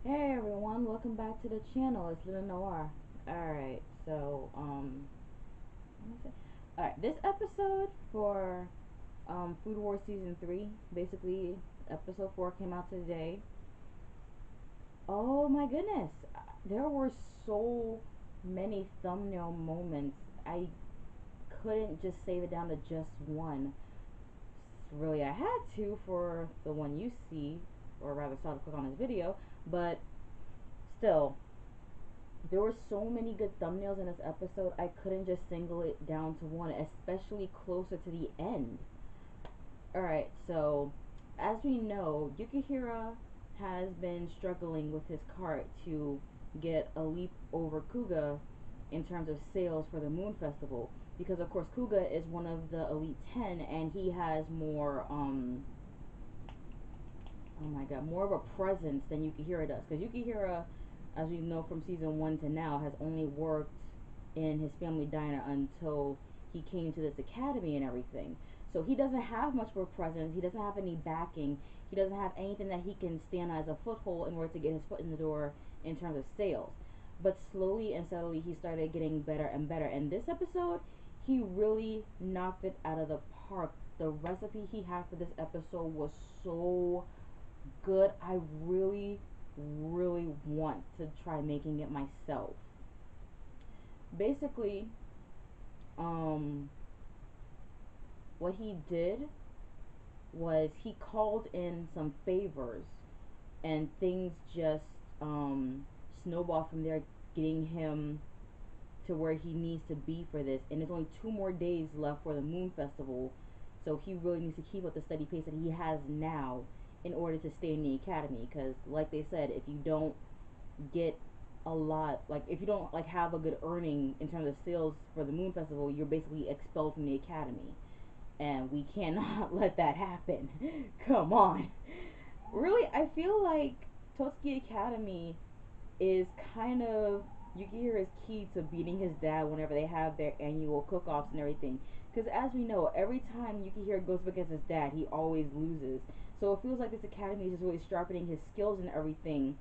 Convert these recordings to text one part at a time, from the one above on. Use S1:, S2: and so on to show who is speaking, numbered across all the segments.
S1: Hey everyone, welcome back to the channel. It's Little Noir. Alright, so alright, this episode for Food Wars Season 3, basically episode 4 came out today. Oh my goodness. There were so many thumbnail moments. I couldn't just save it down to just one. Really, I had to for the one you see, or rather saw to click on this video, but still, there were so many good thumbnails in this episode. I couldn't just single it down to one, especially closer to the end. Alright, so as we know, Yukihira has been struggling with his cart to get a leap over Kuga in terms of sales for the Moon Festival. Because of course Kuga is one of the Elite 10 and he has more oh my god, more of a presence than Yukihira does. Because Yukihira, as we know from season 1 to now, has only worked in his family diner until he came to this academy and everything. So he doesn't have much of a presence. He doesn't have any backing. He doesn't have anything that he can stand as a foothold in order to get his foot in the door in terms of sales. But slowly and steadily, he started getting better and better. And this episode, he really knocked it out of the park. The recipe he had for this episode was so good. I really, really want to try making it myself. Basically, um, what he did was he called in some favors, and things just snowballed from there, getting him to where he needs to be for this. And there's only 2 more days left for the Moon Festival, so he really needs to keep up the steady pace that he has now in order to stay in the academy. Because, like they said, if you don't get a lot, like if you don't like have a good earning in terms of sales for the Moon Festival, you're basically expelled from the academy, and we cannot let that happen. Come on. Really, I feel like Totsuki Academy is kind of Yukihira's key to beating his dad whenever they have their annual cook-offs and everything. Because as we know, every time Yukihira goes up against his dad, he always loses. So it feels like this academy is just really sharpening his skills and everything.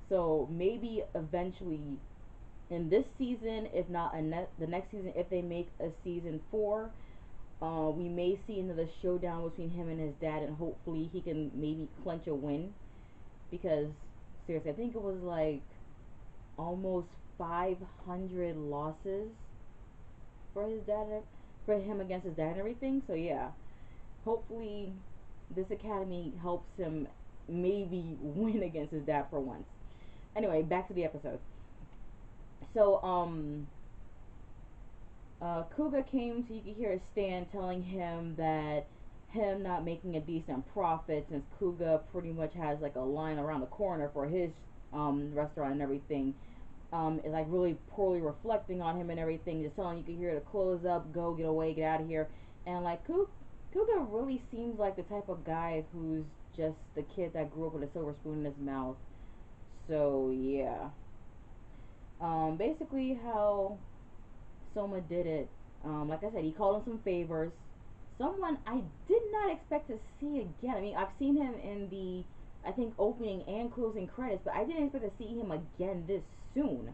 S1: So maybe eventually in this season, if not the next season, if they make a season 4, we may see another showdown between him and his dad, and hopefully he can maybe clinch a win. Because seriously, I think it was like almost 500 losses for his dad, for him against his dad and everything. So yeah, hopefully this academy helps him maybe win against his dad for once. Anyway, back to the episode. So Kuga came to Yukihira's stand telling him that him not making a decent profit, since Kuga pretty much has like a line around the corner for his restaurant and everything, is like really poorly reflecting on him and everything, just telling Yukihira to close up, go, get away, get out of here. And like Kuga really seems like the type of guy who's just the kid that grew up with a silver spoon in his mouth. So yeah. Basically how Soma did it. Like I said, he called him some favors. Someone I did not expect to see again. I mean, I've seen him in the, I think, opening and closing credits, but I didn't expect to see him again this soon.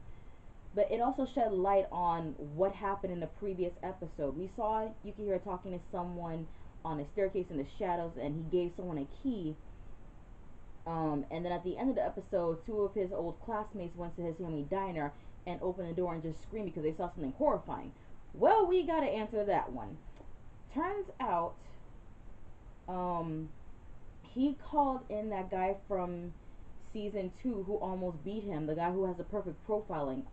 S1: But it also shed light on what happened in the previous episode. We saw Yukihira talking to someone on a staircase in the shadows, and he gave someone a key. And then at the end of the episode, 2 of his old classmates went to his family diner and opened the door and just screamed because they saw something horrifying. Well, we gotta answer that one. Turns out, um, he called in that guy from season 2 who almost beat him, the guy who has the perfect profiling,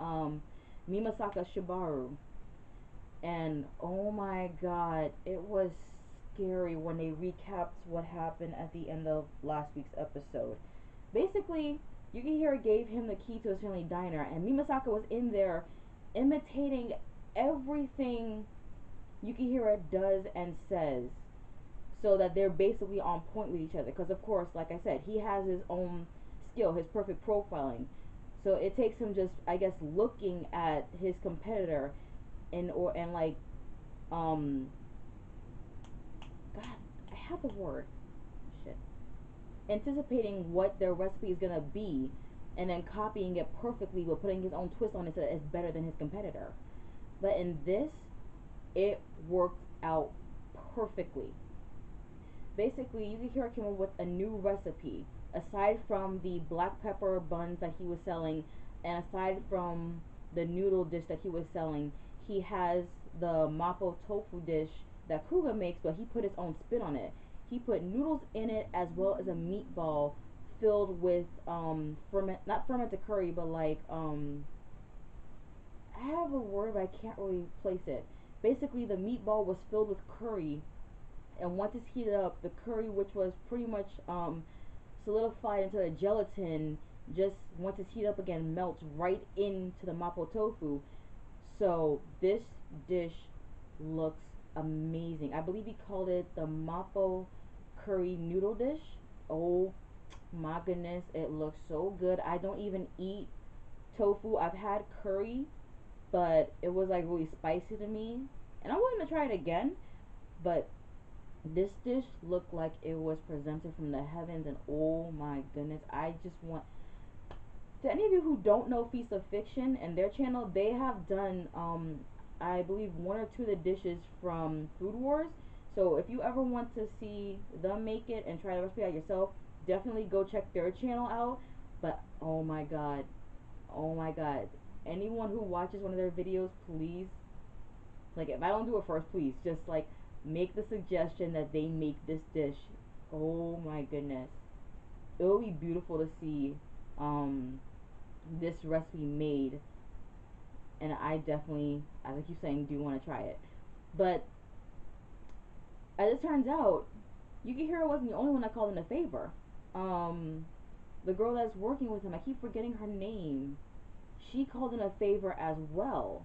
S1: Mimasaka Shibaru. And oh my god, it was scary when they recapped what happened at the end of last week's episode. Basically, Yukihira gave him the key to his family diner, and Mimasaka was in there imitating everything Yukihira does and says, so that they're basically on point with each other. Because of course, like I said, he has his own skill, his perfect profiling. So it takes him just, I guess, looking at his competitor and like um God, I have a word. Shit. Anticipating what their recipe is gonna be, and then copying it perfectly but putting his own twist on it so that it's better than his competitor. But in this, it worked out perfectly. Basically, Yukihira came up with a new recipe. Aside from the black pepper buns that he was selling, and aside from the noodle dish that he was selling, he has the mapo tofu dish that Kuga makes, but he put his own spin on it. He put noodles in it as well as a meatball filled with not fermented curry, but like I have a word but I can't really place it. Basically, the meatball was filled with curry, and once it's heated up, the curry, which was pretty much solidified into a gelatin, just once it's heated up again, melts right into the mapo tofu. So this dish looks amazing. I believe he called it the mapo curry noodle dish. Oh my goodness, it looks so good. I don't even eat tofu. I've had curry, but it was like really spicy to me, and I wanted to try it again. But this dish looked like it was presented from the heavens, and oh my goodness, I just want to any of you who don't know Feast of Fiction and their channel, they have done I believe one or two of the dishes from Food Wars. So if you ever want to see them make it and try the recipe out yourself, definitely go check their channel out. But oh my god, anyone who watches one of their videos, please, like, if I don't do it first, please just like make the suggestion that they make this dish. Oh my goodness, it will be beautiful to see um this recipe made, and I definitely, as I keep saying, do want to try it. But as it turns out, Yukihira wasn't the only one that called in a favor. Um, the girl that's working with him, I keep forgetting her name. She called in a favor as well.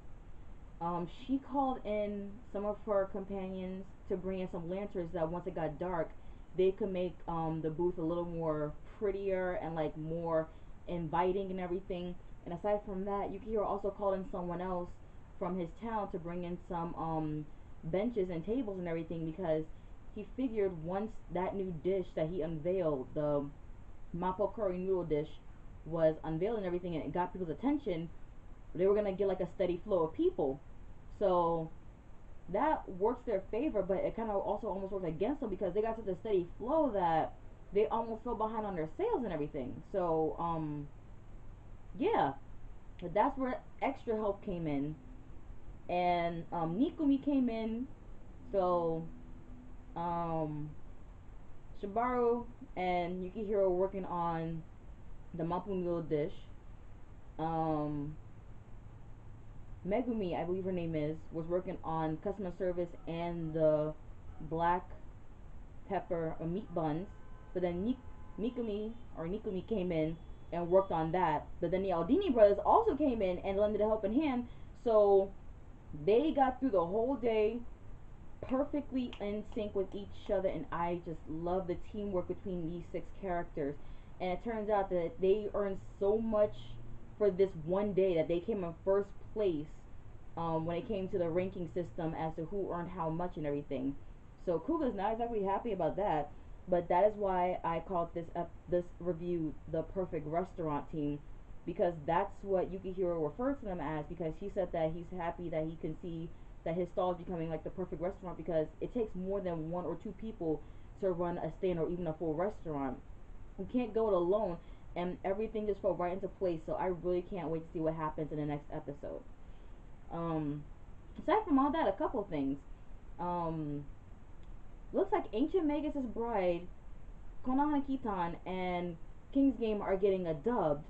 S1: She called in some of her companions to bring in some lanterns that once it got dark, they could make the booth a little more prettier and like more inviting and everything. And aside from that, Yukihiro also called in someone else from his town to bring in some benches and tables and everything, because he figured once that new dish that he unveiled, the mapo curry noodle dish, was unveiled and everything, and it got people's attention, they were gonna get like a steady flow of people. So that works their favor, but it kind of also almost works against them, because they got such a steady flow that they almost fell behind on their sales and everything. So yeah, that's where extra help came in, and Nikumi came in. So um Shibaru and Yukihiro were working on the mapo noodle dish. um Megumi, I believe her name is, was working on customer service and the black pepper or meat buns. But then Nikumi came in and worked on that. But then the Aldini brothers also came in and lended a helping hand. So they got through the whole day perfectly in sync with each other, and I just love the teamwork between these six characters. And it turns out that they earned so much for this one day that they came in first place when it came to the ranking system as to who earned how much and everything. So Kuga's not exactly happy about that, but that is why I called this review the perfect restaurant team, because that's what Yukihiro referred to them as, because he said that he's happy that he can see that his stall is becoming like the perfect restaurant, because it takes more than one or two people to run a stand or even a full restaurant. You can't go it alone, and everything just fell right into place. So I really can't wait to see what happens in the next episode. Um, Aside from all that, a couple things. Um, Looks like Ancient Magus' Bride, Konohana Kitan, and King's Game are getting a dubbed.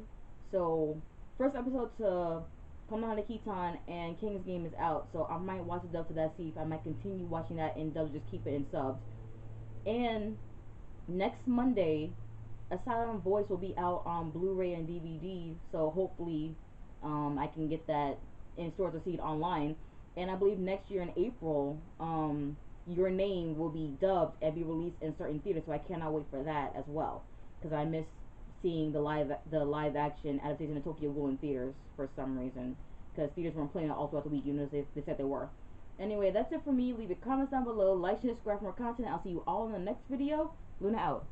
S1: So first episode to Konohana Kitan and King's Game is out. So I might watch the dub to that, see if I might continue watching that in dubs, just keep it in subs. And next Monday, Asylum Voice will be out on Blu-ray and DVD. So hopefully, I can get that in stores or see it online. And I believe next year in April, Your Name will be dubbed and be released in certain theaters. So I cannot wait for that as well, because I miss seeing the live action adaptation of Tokyo Ghoul in theaters for some reason, because theaters weren't playing it all throughout the week, even though they said they were. Anyway, that's it for me. Leave your comments down below. Like, share, subscribe for more content. I'll see you all in the next video. Luna out.